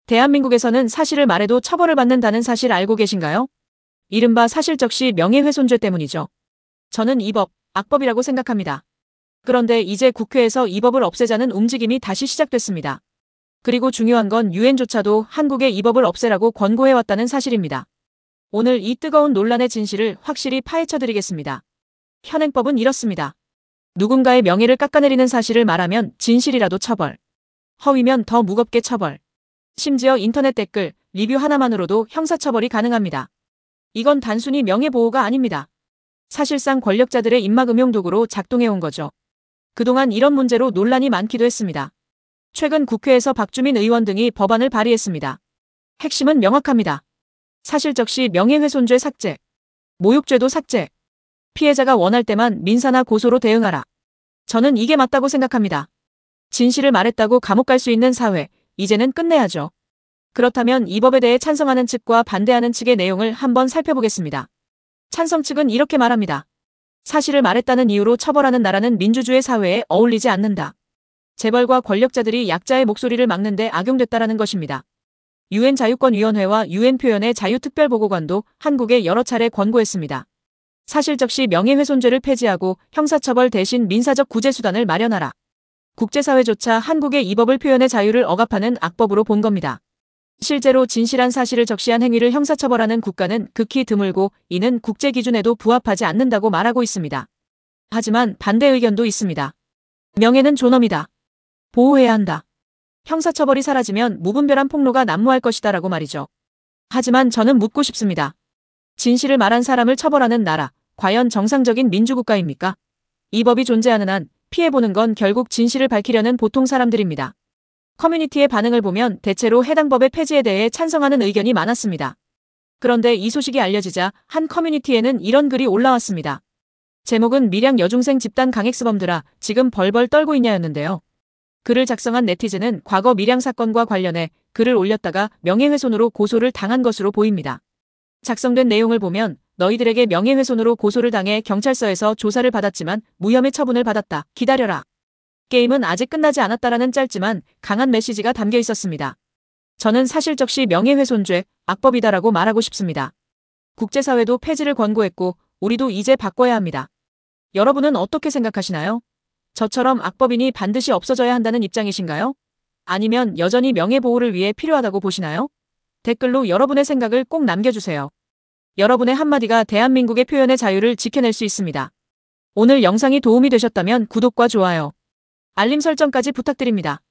대한민국에서는 사실을 말해도 처벌을 받는다는 사실 알고 계신가요? 이른바 사실적시 명예훼손죄 때문이죠. 저는 이 법, 악법이라고 생각합니다. 그런데 이제 국회에서 이 법을 없애자는 움직임이 다시 시작됐습니다. 그리고 중요한 건 유엔조차도 한국에 이 법을 없애라고 권고해왔다는 사실입니다. 오늘 이 뜨거운 논란의 진실을 확실히 파헤쳐드리겠습니다. 현행법은 이렇습니다. 누군가의 명예를 깎아내리는 사실을 말하면 진실이라도 처벌, 허위면 더 무겁게 처벌, 심지어 인터넷 댓글, 리뷰 하나만으로도 형사처벌이 가능합니다. 이건 단순히 명예보호가 아닙니다. 사실상 권력자들의 입막음용 도구로 작동해온 거죠. 그동안 이런 문제로 논란이 많기도 했습니다. 최근 국회에서 박주민 의원 등이 법안을 발의했습니다. 핵심은 명확합니다. 사실적시 명예훼손죄 삭제, 모욕죄도 삭제, 피해자가 원할 때만 민사나 고소로 대응하라. 저는 이게 맞다고 생각합니다. 진실을 말했다고 감옥 갈 수 있는 사회, 이제는 끝내야죠. 그렇다면 이 법에 대해 찬성하는 측과 반대하는 측의 내용을 한번 살펴보겠습니다. 찬성 측은 이렇게 말합니다. 사실을 말했다는 이유로 처벌하는 나라는 민주주의 사회에 어울리지 않는다. 재벌과 권력자들이 약자의 목소리를 막는데 악용됐다라는 것입니다. 유엔 자유권위원회와 유엔 표현의 자유특별보고관도 한국에 여러 차례 권고했습니다. 사실적시 명예훼손죄를 폐지하고 형사처벌 대신 민사적 구제수단을 마련하라. 국제사회조차 한국의 이 법을 표현의 자유를 억압하는 악법으로 본 겁니다. 실제로 진실한 사실을 적시한 행위를 형사처벌하는 국가는 극히 드물고 이는 국제기준에도 부합하지 않는다고 말하고 있습니다. 하지만 반대 의견도 있습니다. 명예는 존엄이다. 보호해야 한다. 형사처벌이 사라지면 무분별한 폭로가 난무할 것이다 라고 말이죠. 하지만 저는 묻고 싶습니다. 진실을 말한 사람을 처벌하는 나라, 과연 정상적인 민주국가입니까? 이 법이 존재하는 한 피해보는 건 결국 진실을 밝히려는 보통 사람들입니다. 커뮤니티의 반응을 보면 대체로 해당 법의 폐지에 대해 찬성하는 의견이 많았습니다. 그런데 이 소식이 알려지자 한 커뮤니티에는 이런 글이 올라왔습니다. 제목은 밀양 여중생 집단 강엑스범들아 지금 벌벌 떨고 있냐였는데요. 글을 작성한 네티즌은 과거 밀양 사건과 관련해 글을 올렸다가 명예훼손으로 고소를 당한 것으로 보입니다. 작성된 내용을 보면 너희들에게 명예훼손으로 고소를 당해 경찰서에서 조사를 받았지만 무혐의 처분을 받았다. 기다려라. 게임은 아직 끝나지 않았다라는 짧지만 강한 메시지가 담겨 있었습니다. 저는 사실적시 명예훼손죄, 악법이다라고 말하고 싶습니다. 국제사회도 폐지를 권고했고 우리도 이제 바꿔야 합니다. 여러분은 어떻게 생각하시나요? 저처럼 악법이니 반드시 없어져야 한다는 입장이신가요? 아니면 여전히 명예보호를 위해 필요하다고 보시나요? 댓글로 여러분의 생각을 꼭 남겨주세요. 여러분의 한마디가 대한민국의 표현의 자유를 지켜낼 수 있습니다. 오늘 영상이 도움이 되셨다면 구독과 좋아요, 알림 설정까지 부탁드립니다.